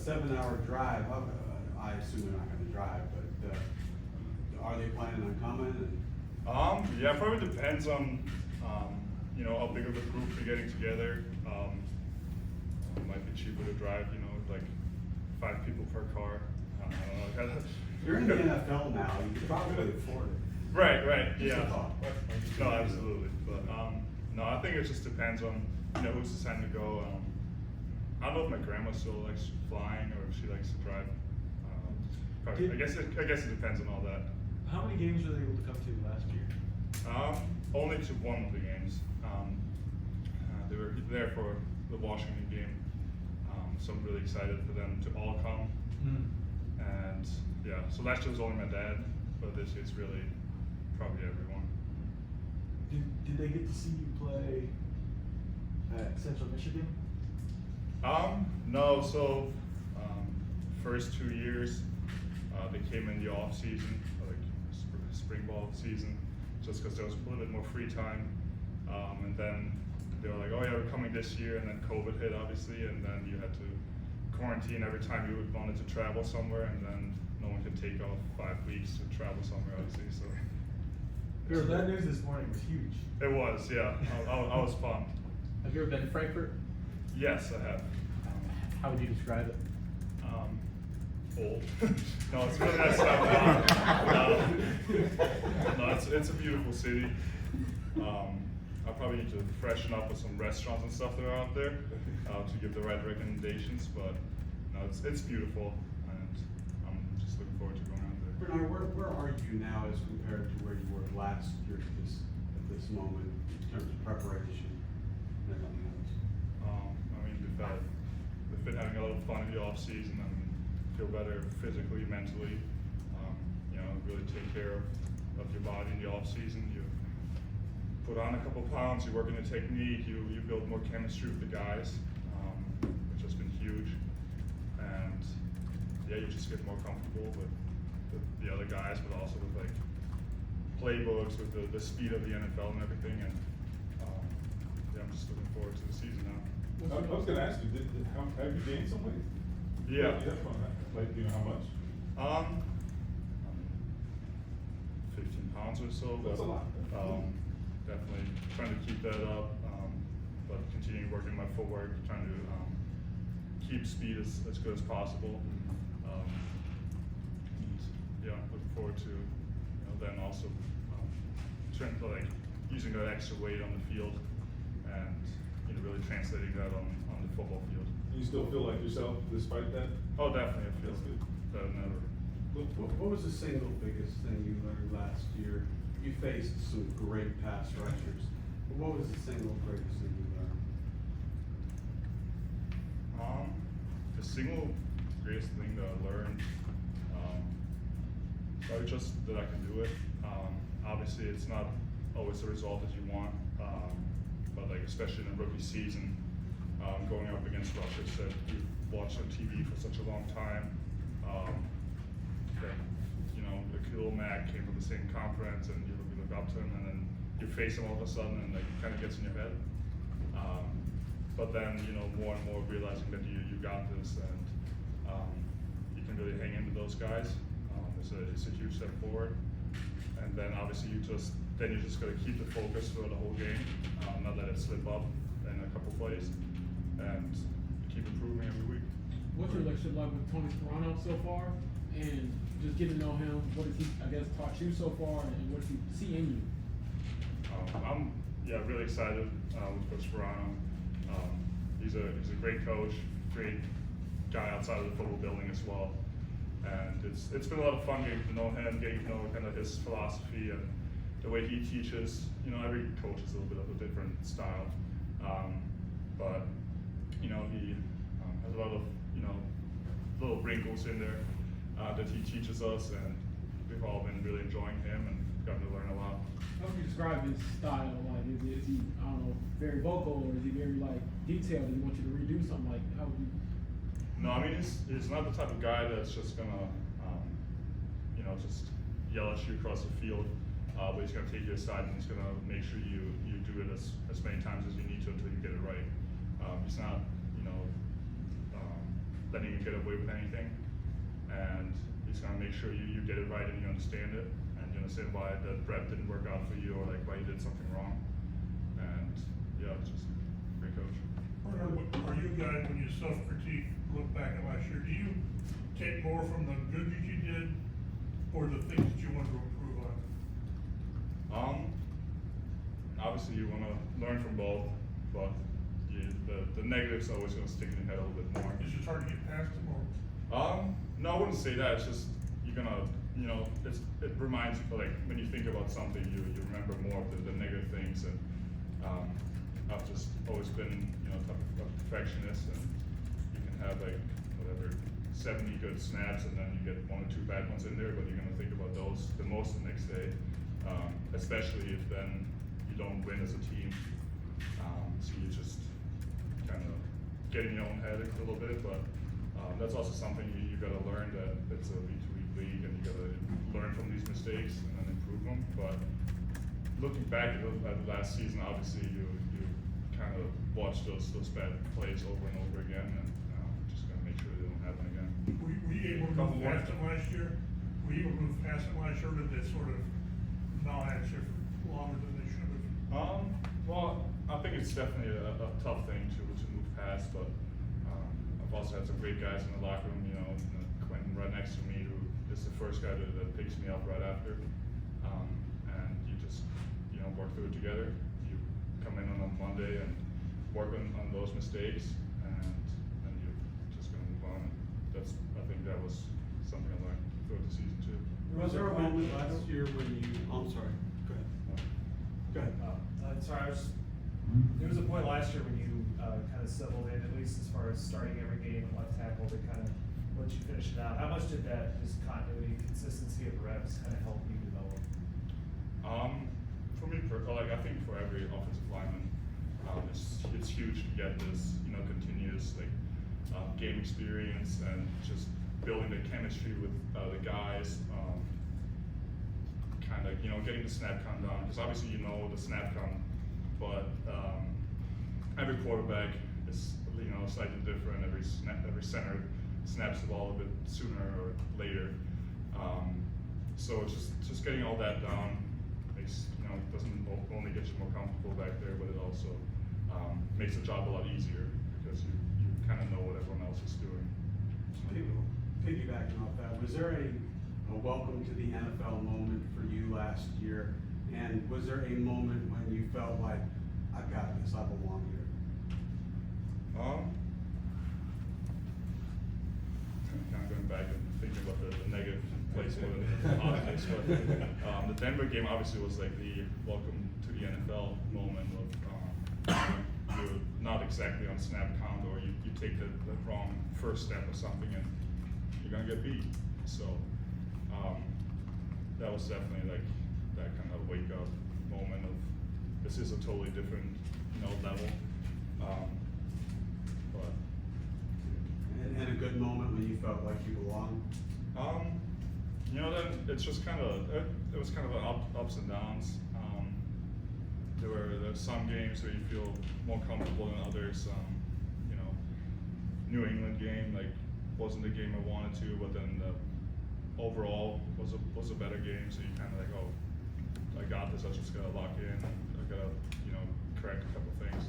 7-hour drive. I assume they're not going to drive, but are they planning on coming? Yeah, probably depends on how big of a group you're getting together. It might be cheaper to drive, like 5 people per car. I don't know. You're in the NFL now. You can probably afford it. Right. Just a Yeah. thought. No, absolutely. But no, I think it just depends on who's deciding to go. I don't know if my grandma still likes flying or if she likes to drive. Probably, I guess it depends on all that. How many games were they able to come to last year? Only to one of the games. They were there for the Washington game, so I'm really excited for them to all come. And yeah, so last year was only my dad, but this year's really probably everyone. Did they get to see you play at Central Michigan? No. So first 2 years, they came in the off season, like spring ball season, just because there was a little bit more free time. And then they were like, "Oh yeah, we're coming this year," and then COVID hit, obviously, and then you had to quarantine every time you wanted to travel somewhere, and then no one could take off 5 weeks to travel somewhere, obviously. So That news this morning was huge. it was, yeah. I was pumped. Have you ever been to Frankfurt? Yes, I have. How would you describe it? Old. No, it's really nice stuff. No, it's a beautiful city. I probably need to freshen up with some restaurants and stuff that are out there to give the right recommendations. But no, it's beautiful, and I'm just looking forward to going out there. Bernhard, where are you now as compared to where you were last year at this moment in terms of preparation and everything else? We've been having a lot of fun in the off season. Feel better physically, mentally. Really take care of your body in the off season. You put on a couple pounds. You work in the technique. You build more chemistry with the guys, which has been huge. And yeah, you just get more comfortable with the other guys, but also with like playbooks, with the speed of the NFL and everything. And I'm just looking forward to the season now. I was going to ask you, have you gained some weight? Yeah. Like, how much? 15 pounds or so. That's a lot. Definitely trying to keep that up, but continuing working my footwork, trying to keep speed as good as possible. Looking forward to then also trying to using that extra weight on the field and really translating that on the football field. You still feel like yourself despite that? Oh, definitely. I feel That's good. better than ever. What was the single biggest thing you learned last year? You faced some great pass rushers, but what was the single greatest thing you learned? The single greatest thing that I learned, probably just that I can do it. Obviously, it's not always the result that you want, but especially in a rookie season, going up against rushers that you've watched on TV for such a long time. That Khalil Mack came from the same conference, and you look up to him, and then you face him all of a sudden, and it kind of gets in your head. But then more and more realizing that you got this, and you can really hang in with those guys. It's a huge step forward. And then obviously you just got to keep the focus throughout the whole game, not let it slip up in a couple plays, and keep improving every week. What's your relationship like with Tony Sparano so far? And just getting to know him, what has he, taught you so far, and what does he see in you? I'm really excited with Coach Sparano. He's a great coach, great guy outside of the football building as well. And it's been a lot of fun getting to know him, getting to know kind of his philosophy and the way he teaches. Every coach is a little bit of a different style, but he has a lot of little wrinkles in there that he teaches us, and we've all been really enjoying him and gotten to learn a lot. How would you describe his style? Is he very vocal, or is he very detailed? Does he want you to redo something? How would you? No, he's not the type of guy that's just gonna just yell at you across the field, but he's gonna take you aside and he's gonna make sure you do it as many times as you need to until you get it right. He's not letting you get away with anything, and he's gonna make sure you get it right and you understand it, and you understand why the prep didn't work out for you or like why you did something wrong. And yeah, it's just a great coach. Are you guys, when you self-critique, look back at last year, do you take more from the good that you did or the things that you want to improve on? Obviously you wanna learn from both, but the negatives are always gonna stick in your head a little bit more. Is it hard to get past them or? No, I wouldn't say that. It's just you're gonna, you know, it reminds you, like when you think about something, you remember more of the negative things. And I've just always been, you know, a perfectionist, and you can have like whatever 70 good snaps, and then you get 1 or 2 bad ones in there, but you're gonna think about those the most the next day, especially if then you don't win as a team. So you just kind of get in your own head a little bit, but that's also something you gotta learn, that it's a week-to-week league, and you gotta learn from these mistakes and then improve them. But looking back at the last season, obviously you kind of watch those bad plays over and over again, and just gotta make sure they don't happen again. Were you able to move past them last year? Were you able to move past them last year, or did they sort of not answer for longer than they should have? Well, I think it's definitely a tough thing to move past, but I've also had some great guys in the locker room, you know, Quentin right next to me, who is the first guy that picks me up right after, and you just, you know, work through it together. You come in on a Monday and work on those mistakes, and then you're just gonna move on. I think that was something I learned throughout the season too. Was there a moment last year when you, I'm sorry, go ahead. Go ahead. Sorry, there was a point last year when you kind of settled in, at least as far as starting every game at left tackle, to kind of let you finish it out. How much did that just continuity, consistency of reps kind of help you develop? For me, I think for every offensive lineman, it's huge to get this, you know, continuous game experience and just building the chemistry with the guys. Kind of, you know, getting the snap count down, because obviously you know the snap count, but every quarterback is, you know, slightly different. Every center snaps the ball a bit sooner or later. So just getting all that down makes, you know, doesn't only get you more comfortable back there, but it also makes the job a lot easier, because you kind of know what everyone else is doing. Piggybacking off that, was there a welcome to the NFL moment for you last year? And was there a moment when you felt like, I got this, I belong here? Kind of going back and thinking about the negative place more than the positives, but the Denver game obviously was like the welcome to the NFL moment of you're not exactly on snap count, or you take the wrong first step or something, and you're gonna get beat. So that was definitely like that kind of wake up moment of, this is a totally different, you know, level. But And a good moment when you felt like you belonged? you know, then it's just kind of, it was kind of ups and downs. There's some games where you feel more comfortable than others. You know, New England game wasn't the game I wanted to, but then the overall was a better game. So you kind of like, oh, I got this. I just gotta lock in. I gotta, you know, correct a couple things.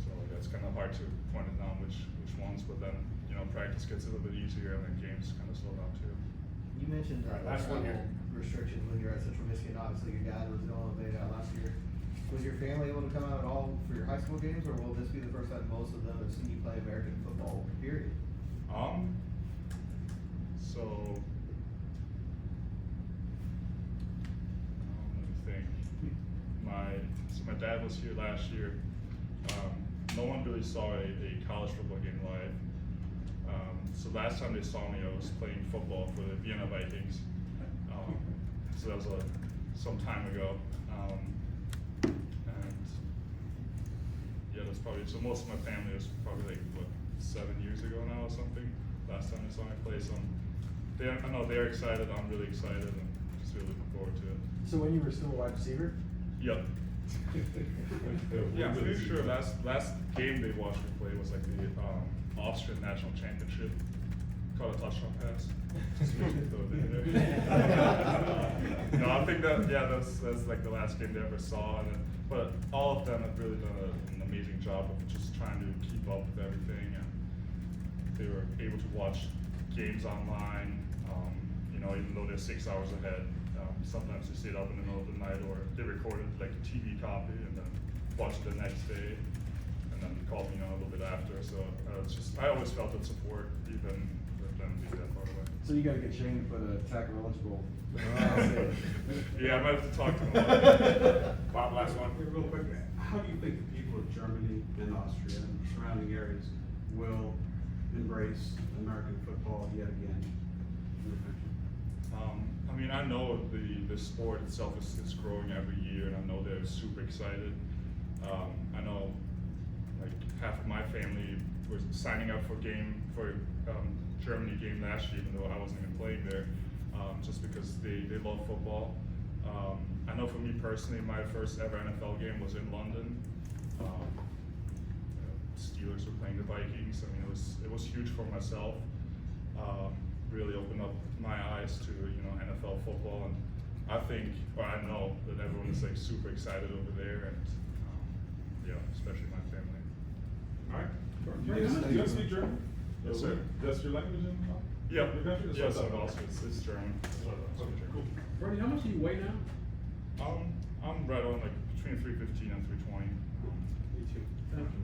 So it's kind of hard to point it down which ones, but then, you know, practice gets a little bit easier, and then games kind of slow down too. You mentioned Last one here. restrictions when you're at Central Michigan. Obviously, your dad was the only one that last year. Was your family able to come out at all for your high school games, or will this be the first time most of them have seen you play American football, period? So let me think. My dad was here last year. No one really saw a college football game live. So last time they saw me, I was playing football for the Vienna Vikings. So that was some time ago. And yeah, that's probably, so most of my family was probably like, what, 7 years ago now or something, last time they saw me play. So I know they're excited, I'm really excited, and just really looking forward to it. So when you were still a wide receiver? Yep. Yeah, I'm pretty sure last game they watched me play was like the Austrian national championship. Caught a touchdown pass. Just made it throw it in there. No, I think that's like the last game they ever saw. But all of them have really done an amazing job of just trying to keep up with everything. And they were able to watch games online. Even though they're 6 hours ahead, sometimes they stayed up in the middle of the night, or they recorded like a TV copy and then watched it the next day, and then called me a little bit after. So it's just, I always felt that support, even with them being that far away. So you gotta get Shane to put a tackle eligible. Yeah, I might have to talk to him. Bob, last one. Okay, real quick, how do you think the people of Germany and Austria and surrounding areas will embrace American football yet again in the country? I know the sport itself is growing every year, and I know they're super excited. I know like half of my family was signing up for Germany game last year, even though I wasn't even playing there, just because they love football. I know for me personally, my first ever NFL game was in London. Steelers were playing the Vikings. It was huge for myself. Really opened up my eyes to NFL football, and I know that everyone is like super excited over there, and especially my family. All right. Do you speak German? Yes, sir. That's your language in Yeah, your country? That's yes, what I and thought. also it's German. Okay, cool. Brody, how much do you weigh now? I'm right on like between 315 and 320. Me too. Thank you.